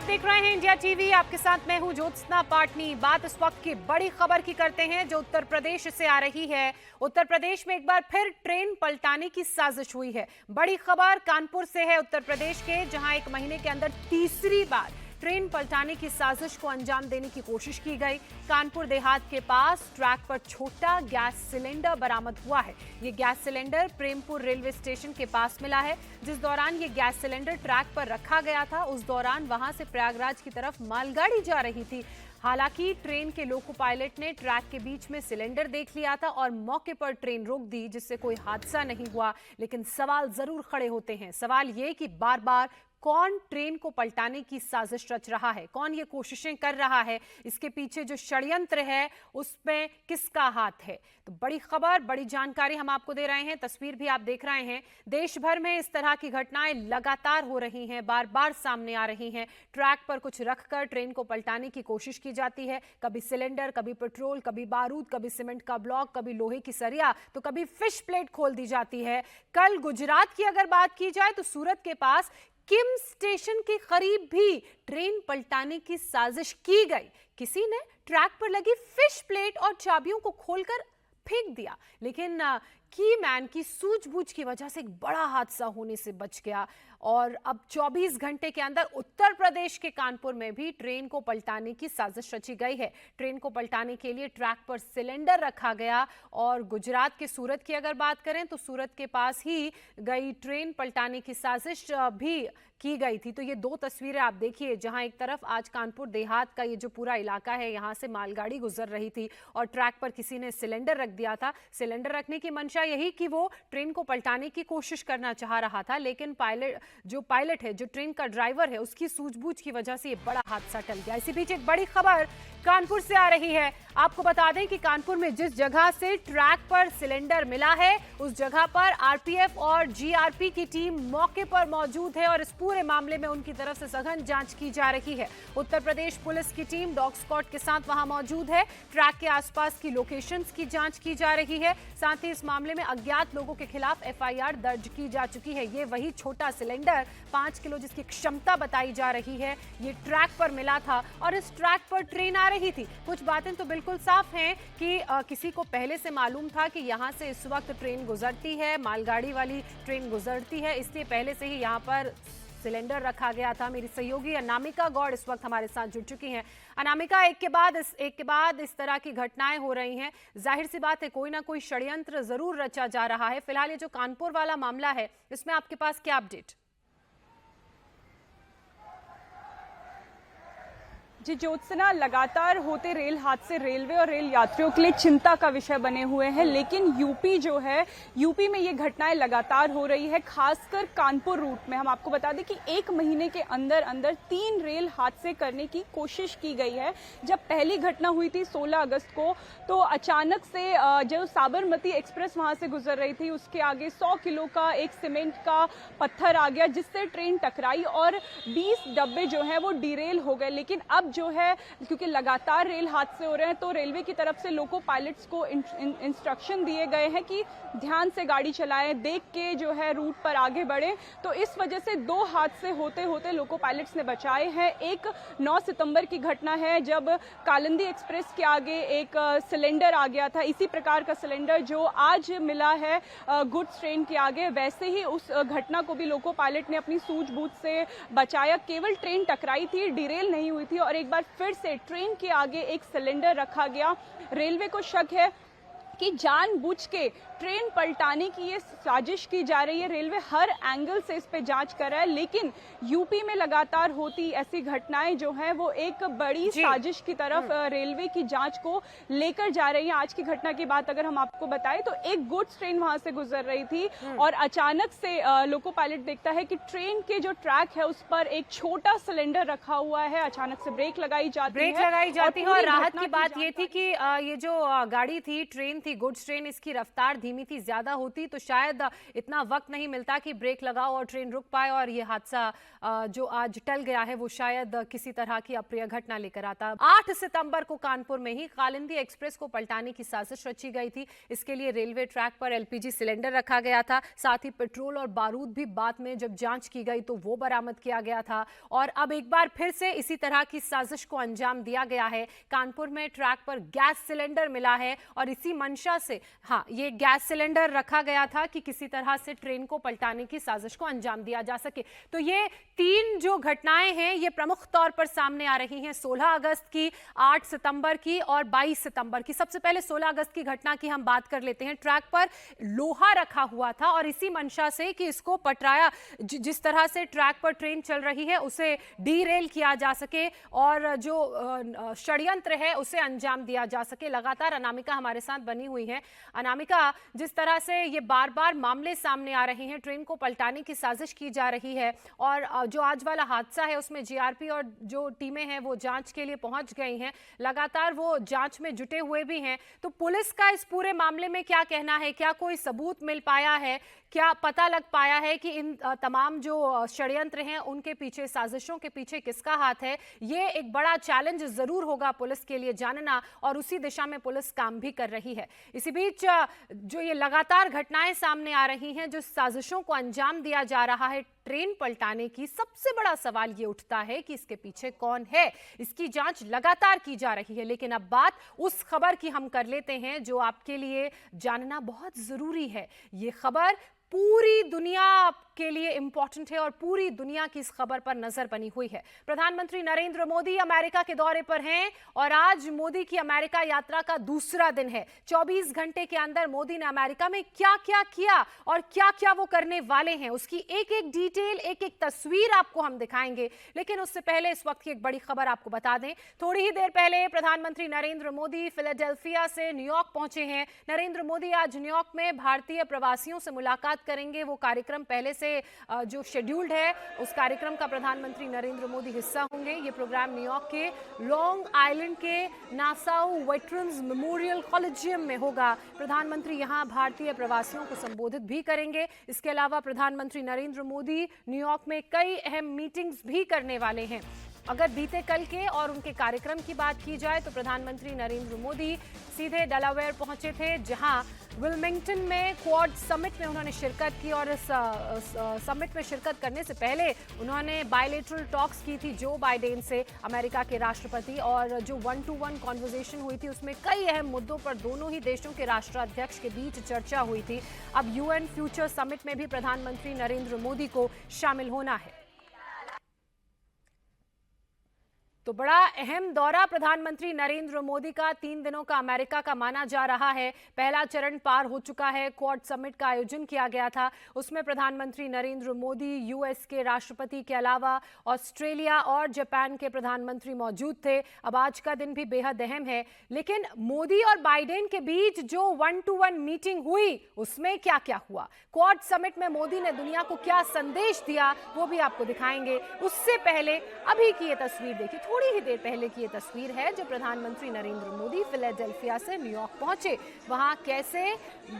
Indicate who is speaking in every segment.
Speaker 1: देख रहे हैं इंडिया टीवी। आपके साथ मैं हूं ज्योत्सना पाटनी। बात इस वक्त की बड़ी खबर की करते हैं जो उत्तर प्रदेश से आ रही है। उत्तर प्रदेश में एक बार फिर ट्रेन पलटाने की साजिश हुई है। बड़ी खबर कानपुर से है, उत्तर प्रदेश के, जहां एक महीने के अंदर तीसरी बार ट्रेन पलटाने की साजिश को अंजाम देने की कोशिश की गई। कानपुर देहात के पास ट्रैक पर छोटा गैस सिलेंडर बरामद हुआ है। ये gas cylinder Prempur railway station के पास मिला है। जिस दौरान ये गैस सिलेंडर ट्रैक पर रखा गया था, उस दौरान वहां से प्रयागराज की तरफ मालगाड़ी जा रही थी। हालांकि ट्रेन के लोको पायलट ने ट्रैक के बीच में सिलेंडर देख लिया था और मौके पर ट्रेन रोक दी, जिससे कोई हादसा नहीं हुआ। लेकिन सवाल जरूर खड़े होते हैं। सवाल ये कि बार बार कौन ट्रेन को पलटाने की साजिश रच रहा है, कौन ये कोशिशें कर रहा है, इसके पीछे जो षड्यंत्र है उसमें किसका हाथ है। तो बड़ी खबर, बड़ी जानकारी हम आपको दे रहे हैं। तस्वीर भी आप देख रहे हैं। देश भर में इस तरह की घटनाएं लगातार हो रही हैं, बार बार सामने आ रही हैं। ट्रैक पर कुछ रखकर ट्रेन को पलटाने की कोशिश की जाती है। कभी सिलेंडर, कभी पेट्रोल, कभी बारूद, कभी सीमेंट का ब्लॉक, कभी लोहे की सरिया, तो कभी फिश प्लेट खोल दी जाती है। कल गुजरात की अगर बात की जाए तो सूरत के पास किम स्टेशन के करीब भी ट्रेन पलटाने की साजिश की गई। किसी ने ट्रैक पर लगी फिश प्लेट और चाबियों को खोलकर फेंक दिया, लेकिन की मैन की सूझबूझ की वजह से एक बड़ा हादसा होने से बच गया। और अब 24 घंटे के अंदर उत्तर प्रदेश के कानपुर में भी ट्रेन को पलटाने की साजिश रची गई है। ट्रेन को पलटाने के लिए ट्रैक पर सिलेंडर रखा गया। और गुजरात के सूरत की अगर बात करें तो सूरत के पास ही गई ट्रेन पलटाने की साजिश भी की गई थी। तो ये दो तस्वीरें आप देखिए, जहां एक तरफ आज कानपुर देहात का ये जो पूरा इलाका है, यहां से मालगाड़ी गुजर रही थी और ट्रैक पर किसी ने सिलेंडर रख दिया था। सिलेंडर रखने की मंशा यही कि वो ट्रेन को पलटाने की कोशिश करना चाह रहा था, लेकिन पायलट है, जो ट्रेन का ड्राइवर है, उसकी सूझबूझ की वजह से ये बड़ा हादसा टल गया। इसी बीच एक बड़ी खबर कानपुर से आ रही है। आपको बता दें कि कानपुर में जिस जगह से ट्रैक पर सिलेंडर मिला है, उस जगह पर आरपीएफ और जीआरपी की टीम मौके पर मौजूद है और इस पूरे मामले में उनकी तरफ से सघन जांच की जा रही है। उत्तर प्रदेश पुलिस की टीम डॉग स्क्वाड के साथ वहां मौजूद है। ट्रैक के आसपास की लोकेशंस की जांच की जा रही है। साथ ही इस मामले में अज्ञात लोगों के खिलाफ एफआईआर दर्ज की जा चुकी है। ये वही छोटा सिलेंडर 5 किलो जिसकी क्षमता बताई जा रही है, ये ट्रैक पर मिला था और इस ट्रैक पर ट्रेन आ रही थी। कुछ बातें तो बिल्कुल साफ हैं कि किसी को पहले से मालूम था कि यहां से इस वक्त ट्रेन गुजरती है, मालगाड़ी वाली ट्रेन गुजरती है, इसलिए पहले से ही यहां पर सिलेंडर रखा गया था। मेरी सहयोगी अनामिका गौड़ इस वक्त हमारे साथ जुड़ चुकी हैं। अनामिका, एक के बाद इस तरह की घटनाएं हो रही हैं। जाहिर सी बात है कोई ना कोई षड्यंत्र जरूर रचा जा रहा है। फिलहाल ये जो कानपुर वाला मामला है, इसमें आपके पास क्या अपडेट?
Speaker 2: जी ज्योत्सना, लगातार होते रेल हादसे रेलवे और रेल यात्रियों के लिए चिंता का विषय बने हुए हैं। लेकिन यूपी में ये घटनाएं लगातार हो रही है, खासकर कानपुर रूट में। हम आपको बता दें कि एक महीने के अंदर अंदर 3 रेल हादसे करने की कोशिश की गई है। जब पहली घटना हुई थी 16 अगस्त को, तो अचानक से जो साबरमती एक्सप्रेस वहां से गुजर रही थी, उसके आगे 100 किलो का एक सीमेंट का पत्थर आ गया, जिससे ट्रेन टकराई और 20 डब्बे जो है वो डिरेल हो गए। लेकिन अब जो है, क्योंकि लगातार रेल हादसे हो रहे हैं, तो रेलवे की तरफ से लोको पायलट्स को इंस्ट्रक्शन दिए गए हैं कि ध्यान से गाड़ी चलाएं, देख के जो है रूट पर आगे बढ़े। तो इस वजह से 2 हादसे होते होते लोको पायलट्स ने बचाए हैं। एक 9 सितंबर की घटना है, जब कालिंदी एक्सप्रेस के आगे एक सिलेंडर आ गया था, इसी प्रकार का सिलेंडर जो आज मिला है गुड्स ट्रेन के आगे। वैसे ही उस घटना को भी लोको पायलट ने अपनी सूझबूझ से बचाया। केवल ट्रेन टकराई थी, डिरेल नहीं हुई थी। और एक बार फिर से ट्रेन के आगे एक सिलेंडर रखा गया। रेलवे को शक है कि जानबूझ के ट्रेन पलटाने की ये साजिश की जा रही है। रेलवे हर एंगल से इस पे जांच कर रहा है, लेकिन यूपी में लगातार होती ऐसी घटनाएं जो हैं वो एक बड़ी साजिश की तरफ रेलवे की जांच को लेकर जा रही है। आज की घटना की बात अगर हम आपको बताएं तो एक गुड्स ट्रेन वहां से गुजर रही थी और अचानक से लोको पायलट देखता है कि ट्रेन के जो ट्रैक है उस पर एक छोटा सिलेंडर रखा हुआ है। अचानक से ब्रेक लगाई जाती है।
Speaker 1: और राहत की बात ये थी कि ये जो गाड़ी थी, ट्रेन थी, गुड्स ट्रेन, इसकी रफ्तार धीमी थी, ज्यादा होती तो शायद इतना वक्त नहीं मिलता कि ब्रेक लगाओ और ट्रेन रुक पाए और ये हादसा जो आज टल गया है वो शायद किसी तरह की अप्रिय घटना लेकर आता। 8 सितंबर को कानपुर में ही कालिंदी एक्सप्रेस को पलटाने की साजिश रची गई थी। इसके लिए रेलवे ट्रैक पर एलपीजी सिलेंडर रखा गया था, साथ ही पेट्रोल और बारूद भी बाद में जब जांच की गई तो वो बरामद किया गया था। और अब एक बार फिर से इसी तरह की साजिश को अंजाम दिया गया है। कानपुर में ट्रैक पर गैस सिलेंडर मिला है और इसी मंशा से ये गैस सिलेंडर रखा गया था कि किसी तरह से ट्रेन को पलटाने की साजिश को अंजाम दिया जा सके। तो ये 3 जो घटनाएं हैं ये प्रमुख तौर पर सामने आ रही हैं, 16 अगस्त की, 8 सितंबर की और 22 सितंबर की। सबसे पहले 16 अगस्त की घटना की हम बात कर लेते हैं। ट्रैक पर लोहा रखा हुआ था और इसी मंशा से कि इसको पटराया, जिस तरह से ट्रैक पर ट्रेन चल रही है उसे डीरेल किया जा सके और जो षड्यंत्र है उसे अंजाम दिया जा सके। लगातार अनामिका हमारे साथ बनी हुई है। अनामिका, जिस तरह से ये बार बार मामले सामने आ रहे हैं, ट्रेन को पलटाने की साजिश की जा रही है और जो आज वाला हादसा है उसमें जीआरपी और जो टीमें हैं वो जांच के लिए पहुंच गई हैं, लगातार वो जांच में जुटे हुए भी हैं। तो पुलिस का इस पूरे मामले में क्या कहना है? क्या कोई सबूत मिल पाया है? क्या पता लग पाया है कि इन तमाम जो षड्यंत्र हैं उनके पीछे, साजिशों के पीछे किसका हाथ है? ये एक बड़ा चैलेंज जरूर होगा पुलिस के लिए जानना और उसी दिशा में पुलिस काम भी कर रही है। इसी बीच जो ये लगातार घटनाएं सामने आ रही हैं, जो साजिशों को अंजाम दिया जा रहा है ट्रेन पलटाने की, सबसे बड़ा सवाल ये उठता है कि इसके पीछे कौन है। इसकी जांच लगातार की जा रही है, लेकिन अब बात उस खबर की हम कर लेते हैं जो आपके लिए जानना बहुत जरूरी है। ये खबर पूरी दुनिया के लिए इंपॉर्टेंट है और पूरी दुनिया की इस खबर पर नजर बनी हुई है। प्रधानमंत्री नरेंद्र मोदी अमेरिका के दौरे पर हैं और आज मोदी की अमेरिका यात्रा का दूसरा दिन है। 24 घंटे के अंदर मोदी ने अमेरिका में क्या क्या किया और क्या क्या वो करने वाले हैं, उसकी एक एक डिटेल, एक एक तस्वीर आपको हम दिखाएंगे। लेकिन उससे पहले इस वक्त की एक बड़ी खबर आपको बता दें। थोड़ी ही देर पहले प्रधानमंत्री नरेंद्र मोदी फिलाडेल्फिया से न्यूयॉर्क पहुंचे हैं। नरेंद्र मोदी आज न्यूयॉर्क में भारतीय प्रवासियों से मुलाकात करेंगे। वो कार्यक्रम पहले से जो शेड्यूल्ड है उस कार्यक्रम का प्रधानमंत्री नरेंद्र मोदी हिस्सा होंगे। ये प्रोग्राम न्यूयॉर्क के लॉन्ग आइलैंड के नासाउ वेटरन्स मेमोरियल कॉलेजियम में होगा। प्रधानमंत्री यहां भारतीय प्रवासियों को संबोधित भी करेंगे। इसके अलावा प्रधानमंत्री नरेंद्र मोदी न्यूयॉर्क में कई अहम मीटिंग्स भी करने वाले हैं। अगर बीते कल के और उनके कार्यक्रम की बात की जाए तो प्रधानमंत्री नरेंद्र मोदी सीधे डेलावेयर पहुंचे थे, जहां विल्मिंगटन में क्वाड समिट में उन्होंने शिरकत की और इस समिट में शिरकत करने से पहले उन्होंने बायलैटरल टॉक्स की थी जो बाइडेन से, अमेरिका के राष्ट्रपति, और जो 1-to-1 कॉन्वर्सेशन हुई थी उसमें कई अहम मुद्दों पर दोनों ही देशों के राष्ट्राध्यक्ष के बीच चर्चा हुई थी। अब यूएन फ्यूचर समिट में भी प्रधानमंत्री नरेंद्र मोदी को शामिल होना है। तो बड़ा अहम दौरा प्रधानमंत्री नरेंद्र मोदी का 3 दिनों का अमेरिका का माना जा रहा है। पहला चरण पार हो चुका है। क्वाड समिट का आयोजन किया गया था, उसमें प्रधानमंत्री नरेंद्र मोदी, यूएस के राष्ट्रपति के अलावा ऑस्ट्रेलिया और जापान के प्रधानमंत्री मौजूद थे। अब आज का दिन भी बेहद अहम है। लेकिन मोदी और बाइडेन के बीच जो 1-to-1 मीटिंग हुई उसमें क्या क्या हुआ, क्वाड समिट में मोदी ने दुनिया को क्या संदेश दिया, वो भी आपको दिखाएंगे। उससे पहले अभी की ये तस्वीर देखिए, थोड़ी ही देर पहले की ये तस्वीर है जो प्रधानमंत्री नरेंद्र मोदी फिलाडेल्फिया से न्यूयॉर्क पहुंचे। वहां कैसे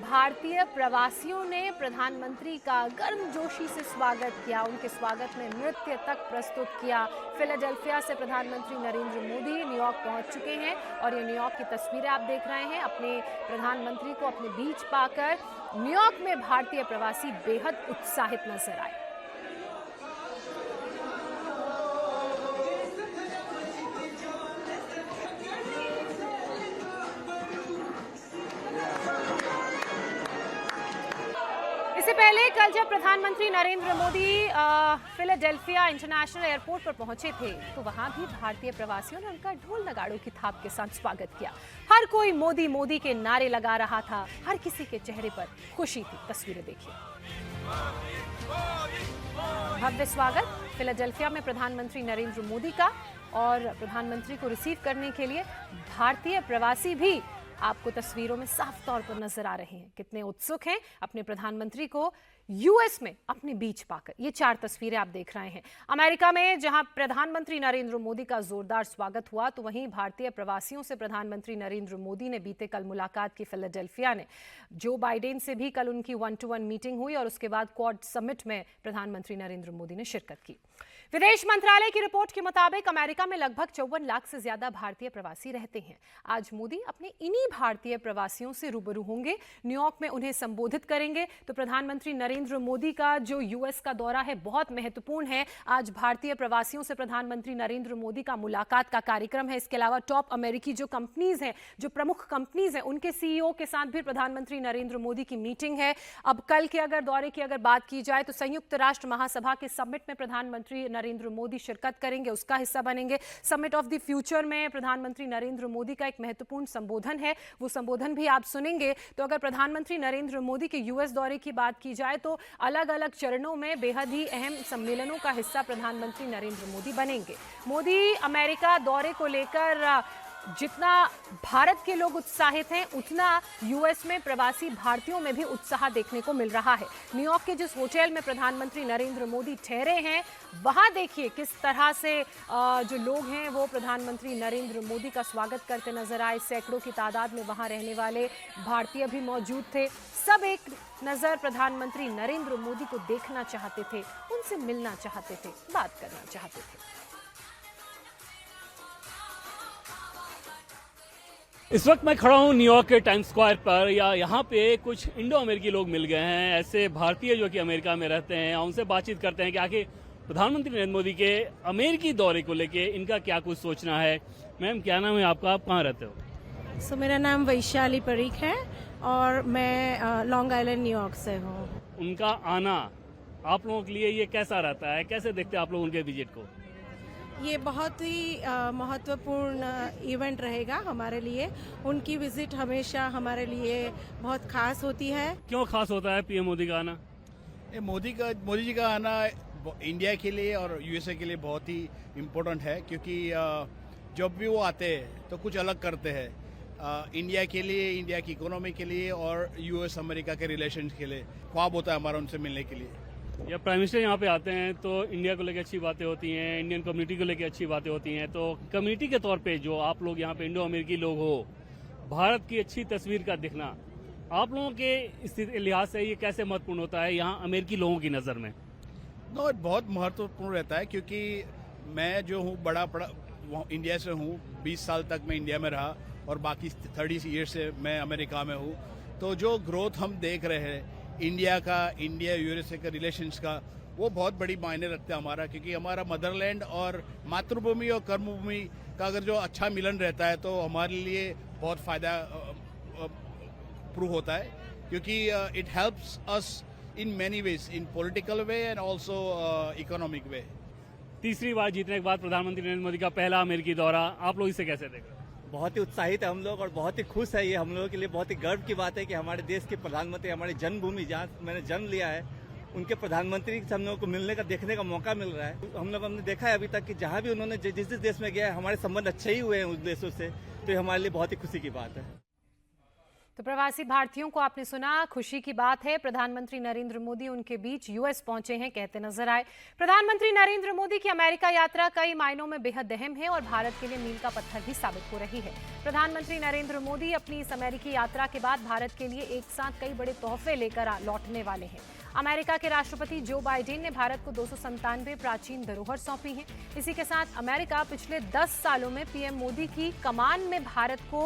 Speaker 1: भारतीय प्रवासियों ने प्रधानमंत्री का गर्मजोशी से स्वागत किया, उनके स्वागत में नृत्य तक प्रस्तुत किया। फिलाडेल्फिया से प्रधानमंत्री नरेंद्र मोदी न्यूयॉर्क पहुंच चुके हैं और ये न्यूयॉर्क की तस्वीरें आप देख रहे हैं। अपने प्रधानमंत्री को अपने बीच पाकर न्यूयॉर्क में भारतीय प्रवासी बेहद उत्साहित नजर आए। इससे पहले कल जब प्रधानमंत्री Narendra Modi Philadelphia international airport पर पहुंचे थे तो वहां भी भारतीय प्रवासियों ने उनका ढोल नगाड़ों की थाप के साथ स्वागत किया। हर कोई मोदी मोदी के नारे लगा रहा था, हर किसी के चेहरे पर खुशी थी। तस्वीरें देखिए। भव्य स्वागत फिलाडेल्फिया में प्रधानमंत्री नरेंद्र मोदी का, और प्रधानमंत्री को रिसीव करने के लिए भारतीय प्रवासी भी आपको तस्वीरों में साफ तौर पर नजर आ रहे हैं। कितने उत्सुक हैं अपने प्रधानमंत्री को यूएस में अपने बीच पाकर। ये 4 तस्वीरें आप देख रहे हैं। अमेरिका में जहां प्रधानमंत्री नरेंद्र मोदी का जोरदार स्वागत हुआ, तो वहीं भारतीय प्रवासियों से प्रधानमंत्री नरेंद्र मोदी ने बीते कल मुलाकात की। फिलाडेल्फिया ने जो बाइडेन से भी कल उनकी 1-to-1 मीटिंग हुई और उसके बाद क्वाड समिट में प्रधानमंत्री नरेंद्र मोदी ने शिरकत की। विदेश मंत्रालय की रिपोर्ट के मुताबिक अमेरिका में लगभग 54 लाख से ज्यादा भारतीय प्रवासी रहते हैं। आज मोदी अपने इन्हीं भारतीय प्रवासियों से रूबरू होंगे, न्यूयॉर्क में उन्हें संबोधित करेंगे। तो प्रधानमंत्री नरेंद्र मोदी का जो यूएस का दौरा है बहुत महत्वपूर्ण है। आज भारतीय प्रवासियों से प्रधानमंत्री नरेंद्र मोदी का मुलाकात का कार्यक्रम है। इसके अलावा टॉप अमेरिकी जो कंपनीज हैं, जो प्रमुख कंपनीज हैं, उनके सीईओ के साथ भी प्रधानमंत्री नरेंद्र मोदी की मीटिंग है। अब कल के अगर दौरे की अगर बात की जाए तो संयुक्त राष्ट्र महासभा के समिट में प्रधानमंत्री नरेंद्र मोदी शिरकत करेंगे, उसका हिस्सा बनेंगे। समिट ऑफ द फ्यूचर में प्रधानमंत्री नरेंद्र मोदी का एक महत्वपूर्ण संबोधन है, वो संबोधन भी आप सुनेंगे। तो अगर प्रधानमंत्री नरेंद्र मोदी के यूएस दौरे की बात की जाए तो अलग अलग चरणों में बेहद ही अहम सम्मेलनों का हिस्सा प्रधानमंत्री नरेंद्र मोदी बनेंगे। मोदी अमेरिका दौरे को लेकर जितना भारत के लोग उत्साहित हैं, उतना यूएस में प्रवासी भारतीयों में भी उत्साह देखने को मिल रहा है। न्यूयॉर्क के जिस होटल में प्रधानमंत्री नरेंद्र मोदी ठहरे हैं, वहां देखिए किस तरह से जो लोग हैं वो प्रधानमंत्री नरेंद्र मोदी का स्वागत करते नजर आए। सैकड़ों की तादाद में वहां रहने वाले भारतीय भी मौजूद थे। सब एक नजर प्रधानमंत्री नरेंद्र मोदी को देखना चाहते थे, उनसे मिलना चाहते थे, बात करना चाहते थे।
Speaker 3: इस वक्त मैं खड़ा हूँ न्यूयॉर्क के टाइम्स स्क्वायर पर। यहाँ पे कुछ इंडो अमेरिकी लोग मिल गए हैं, ऐसे भारतीय जो कि अमेरिका में रहते हैं। उनसे बातचीत करते हैं कि आखिर प्रधानमंत्री नरेंद्र मोदी के अमेरिकी दौरे को लेके इनका क्या कुछ सोचना है। मैम, क्या नाम है आपका, आप कहाँ रहते हो?
Speaker 4: मेरा नाम वैशाली परीख है और मैं लॉन्ग आइलैंड न्यूयॉर्क से हूँ।
Speaker 3: उनका आना आप लोगों के लिए ये कैसा रहता है, कैसे देखते हैं आप लोग उनके विजिट को?
Speaker 4: ये बहुत ही महत्वपूर्ण इवेंट रहेगा हमारे लिए। उनकी विजिट हमेशा हमारे लिए बहुत खास होती है।
Speaker 3: क्यों खास होता है पीएम मोदी का आना?
Speaker 5: मोदी जी का आना इंडिया के लिए और यूएसए के लिए बहुत ही इम्पोर्टेंट है, क्योंकि जब भी वो आते हैं तो कुछ अलग करते हैं इंडिया के लिए, इंडिया की इकोनॉमी के लिए और यूएस अमेरिका के रिलेशन के लिए। ख्वाब होता है हमारा उनसे मिलने के लिए।
Speaker 3: या प्राइम मिनिस्टर यहाँ पे आते हैं तो इंडिया को लेकर अच्छी बातें होती हैं, इंडियन कम्युनिटी को लेकर अच्छी बातें होती हैं। तो कम्युनिटी के तौर पे जो आप लोग यहाँ पे इंडो अमेरिकी लोग हो, भारत की अच्छी तस्वीर का दिखना आप लोगों के लिहाज से ये कैसे महत्वपूर्ण होता है यहाँ अमेरिकी लोगों की नज़र में?
Speaker 5: बहुत महत्वपूर्ण रहता है, क्योंकि मैं जो हूँ बड़ा इंडिया से हूँ। 20 साल तक मैं इंडिया में रहा और बाकी 30 ईयर से मैं अमेरिका में हूँ। तो जो ग्रोथ हम देख रहे हैं इंडिया यूएसए के रिलेशंस का, वो बहुत बड़ी मायने रखता है हमारा, क्योंकि हमारा मदरलैंड और मातृभूमि और कर्मभूमि का अगर जो अच्छा मिलन रहता है तो हमारे लिए बहुत फायदा प्रूव होता है, क्योंकि it helps us in many ways, in political way and also economic वे।
Speaker 3: तीसरी बार जीतने के बाद प्रधानमंत्री नरेंद्र मोदी का पहला अमेरिकी दौरा, आप लोग इसे कैसे देख रहे हैं?
Speaker 6: बहुत ही उत्साहित है हम लोग और बहुत ही खुश है। ये हम लोगों के लिए बहुत ही गर्व की बात है कि हमारे देश के प्रधानमंत्री, हमारी जन्मभूमि जहाँ मैंने जन्म लिया है, उनके प्रधानमंत्री से हम लोगों को मिलने का, देखने का मौका मिल रहा है। हमने देखा है अभी तक कि जहाँ भी उन्होंने जिस देश में गया है हमारे संबंध अच्छे ही हुए हैं उस देशों से। तो ये हमारे लिए बहुत ही खुशी की बात है।
Speaker 1: तो प्रवासी भारतीयों को आपने सुना, खुशी की बात है। प्रधानमंत्री नरेंद्र मोदी उनके बीच यूएस पहुंचे हैं, कहते नजर आए। प्रधानमंत्री नरेंद्र मोदी की अमेरिका यात्रा कई मायनों में बेहद अहम है और भारत के लिए मील का पत्थर भी साबित हो रही है। प्रधानमंत्री नरेंद्र मोदी अपनी इस अमेरिकी यात्रा के बाद भारत के लिए एक साथ कई बड़े तोहफे लेकर लौटने वाले हैं। अमेरिका के राष्ट्रपति जो बाइडेन ने भारत को 297 प्राचीन धरोहर सौंपी हैं। इसी के साथ अमेरिका पिछले 10 सालों में पीएम मोदी की कमान में भारत को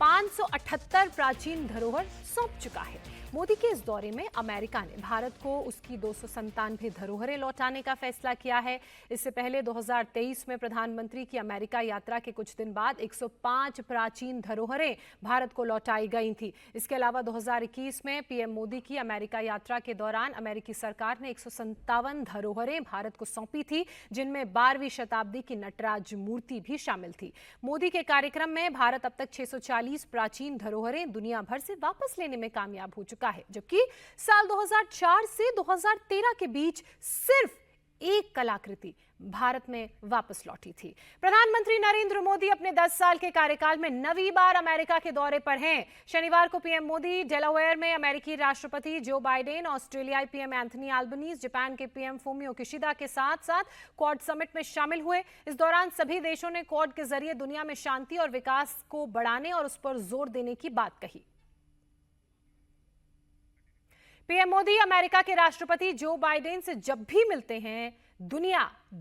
Speaker 1: 578 प्राचीन धरोहर सौंप चुका है। मोदी के इस दौरे में अमेरिका ने भारत को उसकी 297 धरोहरें लौटाने का फैसला किया है। इससे पहले 2023 में प्रधानमंत्री की अमेरिका यात्रा के कुछ दिन बाद 105 प्राचीन धरोहरें भारत को लौटाई गई थी। इसके अलावा 2021 में पीएम मोदी की अमेरिका यात्रा के दौरान अमेरिकी सरकार ने 157 धरोहरें भारत को सौंपी थी, जिनमें 12वीं शताब्दी की नटराज मूर्ति भी शामिल थी। मोदी के कार्यक्रम में भारत अब तक 640 प्राचीन धरोहरें दुनिया भर से वापस लेने में कामयाब हो चुका है, जबकि साल 2004 से 2013 के बीच सिर्फ एक कलाकृति भारत में वापस लौटी थी। प्रधानमंत्री नरेंद्र मोदी अपने 10 साल के कार्यकाल में 9वीं बार अमेरिका के दौरे पर हैं। शनिवार को पीएम मोदी डेलावेयर में अमेरिकी राष्ट्रपति जो बाइडेन, ऑस्ट्रेलियाई पीएम एंथनी अल्बनीज, जापान के पीएम फूमियो किशिदा के साथ साथ क्वाड समिट में शामिल हुए। इस दौरान सभी देशों ने क्वाड के जरिए दुनिया में शांति और विकास को बढ़ाने और उस पर जोर देने की बात कही। पीएम मोदी अमेरिका के राष्ट्रपति जो बाइडेन से जब भी मिलते हैं, दुनिया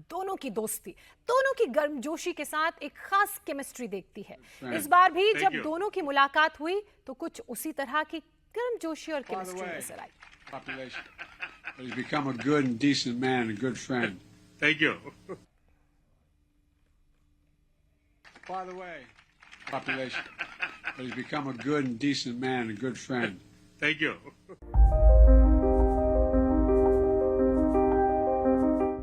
Speaker 1: दोनों की दोस्ती, दोनों की गर्मजोशी के साथ एक खास केमिस्ट्री देखती है। इस बार भी जब दोनों की मुलाकात हुई तो कुछ उसी तरह की गर्मजोशी और केमिस्ट्री नजर आई।
Speaker 7: He's become a good and decent man and a good friend.
Speaker 8: Thank you.
Speaker 7: By the way, population, but he's become a good and decent man and a good friend.
Speaker 8: Thank you.